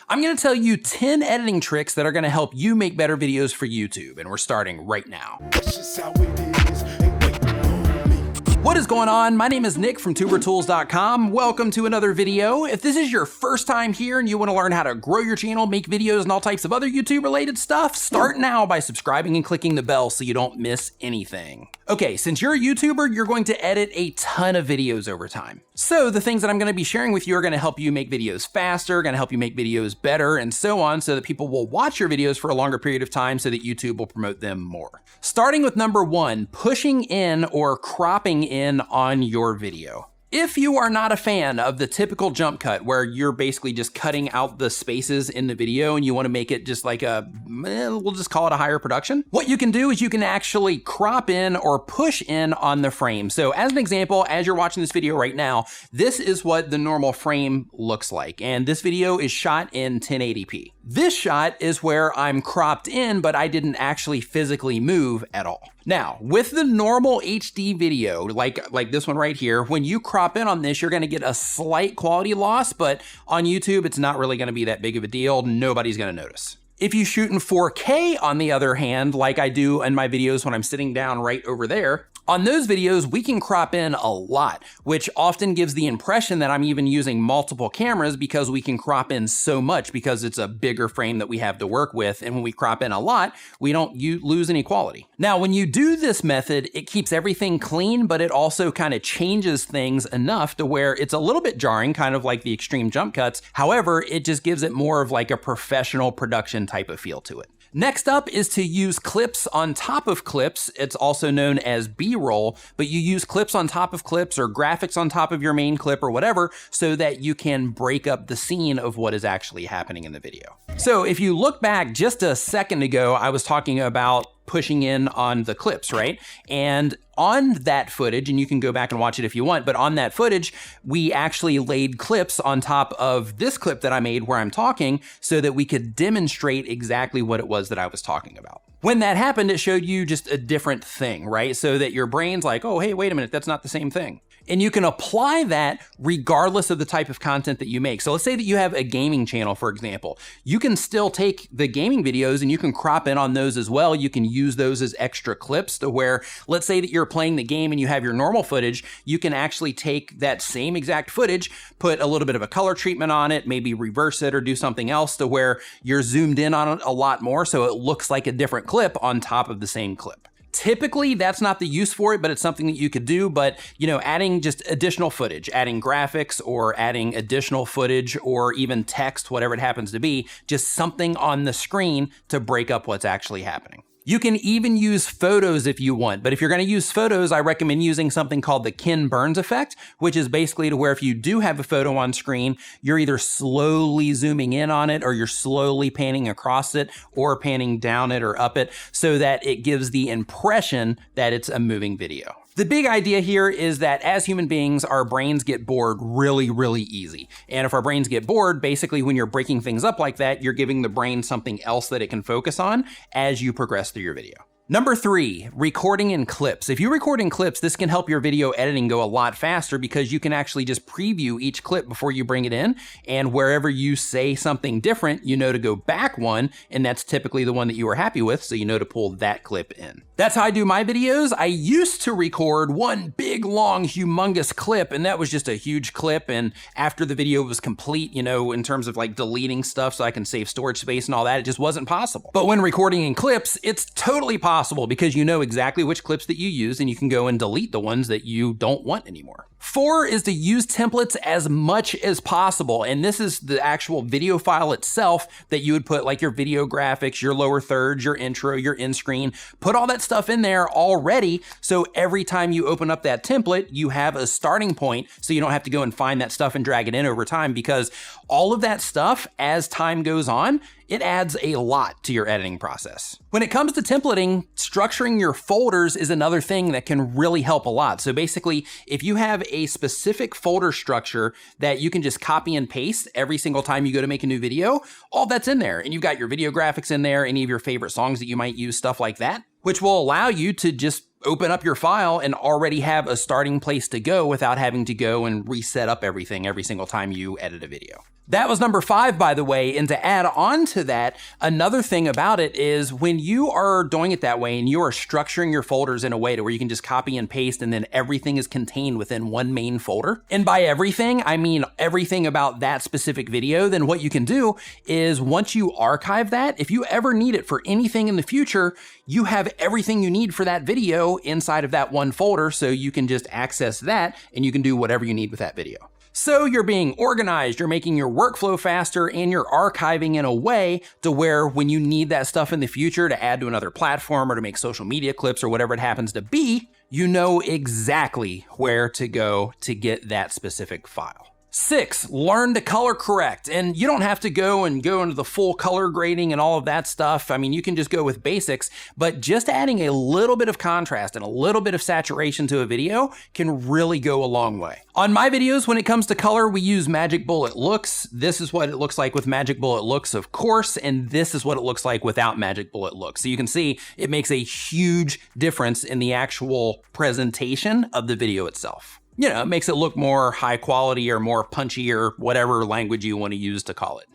I'm going to tell you 10 editing tricks that are going to help you make better videos for YouTube, and we're starting right now. That's just how it is. Ain't waiting on me. What is going on? My name is Nick from tubertools.com. Welcome to another video. If this is your first time here and you want to learn how to grow your channel, make videos, and all types of other YouTube related stuff, start now by subscribing and clicking the bell so you don't miss anything. Okay, since you're a YouTuber, you're going to edit a ton of videos over time. So the things that I'm going to be sharing with you are going to help you make videos faster, going to help you make videos better, and so on, so that people will watch your videos for a longer period of time so that YouTube will promote them more. Starting with number 1, pushing in or cropping in on your video. If you are not a fan of the typical jump cut where you're basically just cutting out the spaces in the video and you want to make it just like we'll just call it a higher production, what you can do is you can actually crop in or push in on the frame. So as an example, as you're watching this video right now, this is what the normal frame looks like. And this video is shot in 1080p. This shot is where I'm cropped in, but I didn't actually physically move at all. Now, with the normal HD video, like this one right here, when you crop in on this, you're gonna get a slight quality loss, but on YouTube, it's not really gonna be that big of a deal. Nobody's gonna notice. If you shoot in 4K, on the other hand, like I do in my videos when I'm sitting down right over there, on those videos, we can crop in a lot, which often gives the impression that I'm even using multiple cameras because we can crop in so much because it's a bigger frame that we have to work with. And when we crop in a lot, we don't lose any quality. Now, when you do this method, it keeps everything clean, but it also kind of changes things enough to where it's a little bit jarring, kind of like the extreme jump cuts. However, it just gives it more of like a professional production type of feel to it. Next up is to use clips on top of clips. It's also known as B-roll, but you use clips on top of clips or graphics on top of your main clip or whatever so that you can break up the scene of what is actually happening in the video. So if you look back just a second ago, I was talking about pushing in on the clips, right? And on that footage, and you can go back and watch it if you want, but on that footage, we actually laid clips on top of this clip that I made where I'm talking so that we could demonstrate exactly what it was that I was talking about. When that happened, it showed you just a different thing, right? So that your brain's like, oh, hey, wait a minute, that's not the same thing. And you can apply that regardless of the type of content that you make. So let's say that you have a gaming channel, for example. You can still take the gaming videos and you can crop in on those as well. You can use those as extra clips to where, let's say that you're playing the game and you have your normal footage, you can actually take that same exact footage, put a little bit of a color treatment on it, maybe reverse it or do something else to where you're zoomed in on it a lot more so it looks like a different clip on top of the same clip. Typically, that's not the use for it, but it's something that you could do. But, you know, adding just additional footage, adding graphics or adding additional footage or even text, whatever it happens to be, just something on the screen to break up what's actually happening. You can even use photos if you want, but if you're going to use photos, I recommend using something called the Ken Burns effect, which is basically to where if you do have a photo on screen, you're either slowly zooming in on it or you're slowly panning across it or panning down it or up it so that it gives the impression that it's a moving video. The big idea here is that as human beings, our brains get bored really, really easy. And if our brains get bored, basically when you're breaking things up like that, you're giving the brain something else that it can focus on as you progress through your video. Number 3, recording in clips. If you record in clips, this can help your video editing go a lot faster because you can actually just preview each clip before you bring it in. And wherever you say something different, you know to go back one, and that's typically the one that you were happy with, so you know to pull that clip in. That's how I do my videos. I used to record one big, long, humongous clip, and that was just a huge clip. And after the video was complete, you know, in terms of like deleting stuff so I can save storage space and all that, it just wasn't possible. But when recording in clips, it's totally possible because you know exactly which clips that you use and you can go and delete the ones that you don't want anymore. 4 is to use templates as much as possible. And this is the actual video file itself that you would put like your video graphics, your lower thirds, your intro, your end screen, put all that stuff in there already. So every time you open up that template, you have a starting point so you don't have to go and find that stuff and drag it in over time because all of that stuff as time goes on, it adds a lot to your editing process. When it comes to templating, structuring your folders is another thing that can really help a lot. So basically, if you have a specific folder structure that you can just copy and paste every single time you go to make a new video, all that's in there. And you've got your video graphics in there, any of your favorite songs that you might use, stuff like that, which will allow you to just open up your file and already have a starting place to go without having to go and reset up everything every single time you edit a video. That was number 5, by the way, and to add on to that, another thing about it is when you are doing it that way and you are structuring your folders in a way to where you can just copy and paste and then everything is contained within one main folder. And by everything, I mean everything about that specific video, then what you can do is once you archive that, if you ever need it for anything in the future, you have everything you need for that video inside of that one folder, so you can just access that and you can do whatever you need with that video. So you're being organized, you're making your workflow faster, and you're archiving in a way to where when you need that stuff in the future to add to another platform or to make social media clips or whatever it happens to be, you know exactly where to go to get that specific file. 6, learn to color correct. And you don't have to go into the full color grading and all of that stuff. I mean, you can just go with basics, but just adding a little bit of contrast and a little bit of saturation to a video can really go a long way. On my videos, when it comes to color, we use Magic Bullet Looks. This is what it looks like with Magic Bullet Looks, of course, and this is what it looks like without Magic Bullet Looks. So you can see it makes a huge difference in the actual presentation of the video itself. You know, it makes it look more high quality or more punchy or whatever language you want to use to call it.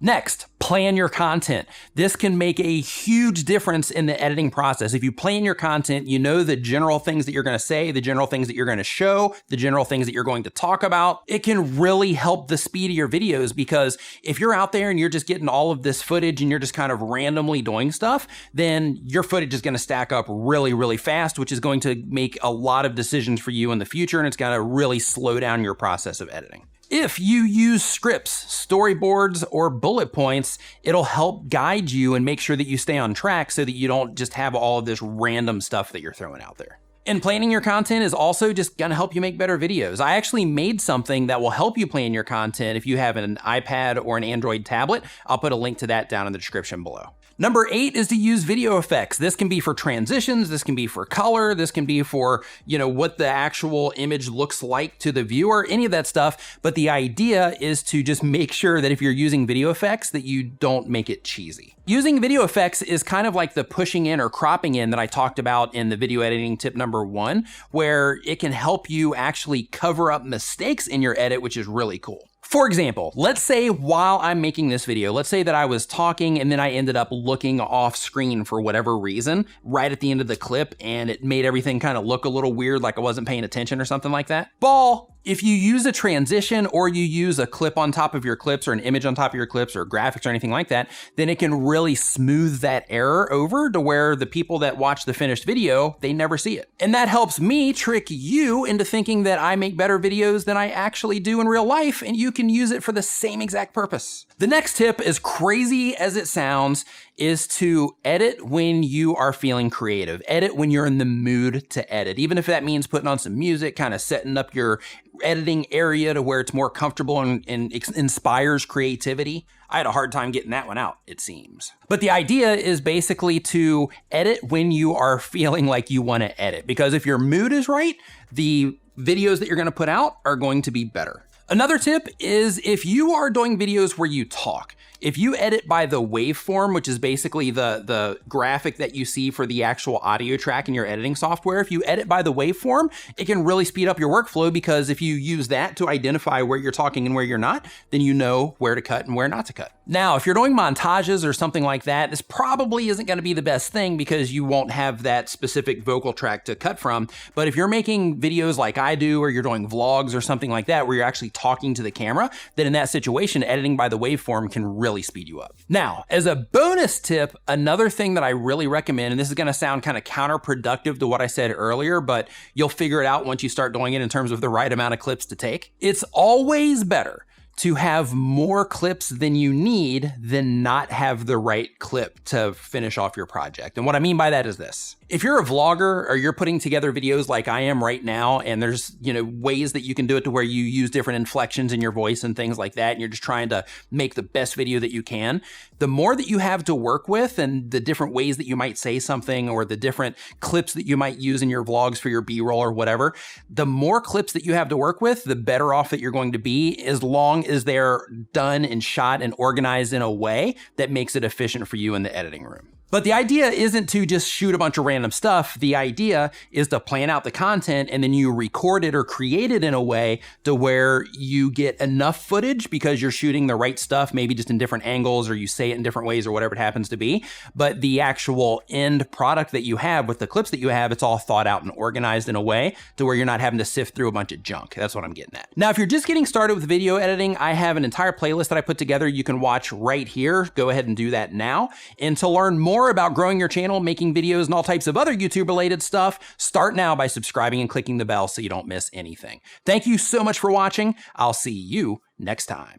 Next, plan your content. This can make a huge difference in the editing process. If you plan your content, you know the general things that you're going to say, the general things that you're going to show, the general things that you're going to talk about. It can really help the speed of your videos, because if you're out there and you're just getting all of this footage and you're just kind of randomly doing stuff, then your footage is going to stack up really, really fast, which is going to make a lot of decisions for you in the future, and it's going to really slow down your process of editing. If you use scripts, storyboards, or bullet points, it'll help guide you and make sure that you stay on track so that you don't just have all of this random stuff that you're throwing out there. And planning your content is also just gonna help you make better videos. I actually made something that will help you plan your content if you have an iPad or an Android tablet. I'll put a link to that down in the description below. Number 8 is to use video effects. This can be for transitions, this can be for color, this can be for, what the actual image looks like to the viewer, any of that stuff. But the idea is to just make sure that if you're using video effects, that you don't make it cheesy. Using video effects is kind of like the pushing in or cropping in that I talked about in the video editing tip number 1, where it can help you actually cover up mistakes in your edit, which is really cool. For example, let's say while I'm making this video, let's say that I was talking and then I ended up looking off screen for whatever reason right at the end of the clip, and it made everything kind of look a little weird, like I wasn't paying attention or something like that. If you use a transition or you use a clip on top of your clips or an image on top of your clips or graphics or anything like that, then it can really smooth that error over to where the people that watch the finished video, they never see it. And that helps me trick you into thinking that I make better videos than I actually do in real life, and you can use it for the same exact purpose. The next tip, as crazy as it sounds, is to edit when you are feeling creative. Edit when you're in the mood to edit, even if that means putting on some music, kind of setting up your editing area to where it's more comfortable and inspires creativity. I had a hard time getting that one out, it seems. But the idea is basically to edit when you are feeling like you want to edit, because if your mood is right, the videos that you're going to put out are going to be better. Another tip is if you are doing videos where you talk, if you edit by the waveform, which is basically the graphic that you see for the actual audio track in your editing software, if you edit by the waveform, it can really speed up your workflow, because if you use that to identify where you're talking and where you're not, then you know where to cut and where not to cut. Now, if you're doing montages or something like that, this probably isn't going to be the best thing because you won't have that specific vocal track to cut from. But if you're making videos like I do, or you're doing vlogs or something like that, where you're actually talking to the camera, then in that situation, editing by the waveform can really speed you up. Now, as a bonus tip, another thing that I really recommend, and this is going to sound kind of counterproductive to what I said earlier, but you'll figure it out once you start doing it in terms of the right amount of clips to take. It's always better to have more clips than you need than not have the right clip to finish off your project. And what I mean by that is this. If you're a vlogger or you're putting together videos like I am right now, and there's, ways that you can do it to where you use different inflections in your voice and things like that, and you're just trying to make the best video that you can, the more that you have to work with and the different ways that you might say something or the different clips that you might use in your vlogs for your B-roll or whatever, the more clips that you have to work with, the better off that you're going to be, as long as they're done and shot and organized in a way that makes it efficient for you in the editing room. But the idea isn't to just shoot a bunch of random stuff. The idea is to plan out the content and then you record it or create it in a way to where you get enough footage because you're shooting the right stuff, maybe just in different angles or you say it in different ways or whatever it happens to be. But the actual end product that you have with the clips that you have, it's all thought out and organized in a way to where you're not having to sift through a bunch of junk. That's what I'm getting at. Now, if you're just getting started with video editing, I have an entire playlist that I put together you can watch right here. Go ahead and do that now. And to learn more about growing your channel, making videos, and all types of other YouTube related stuff, start now by subscribing and clicking the bell so you don't miss anything. Thank you so much for watching. I'll see you next time.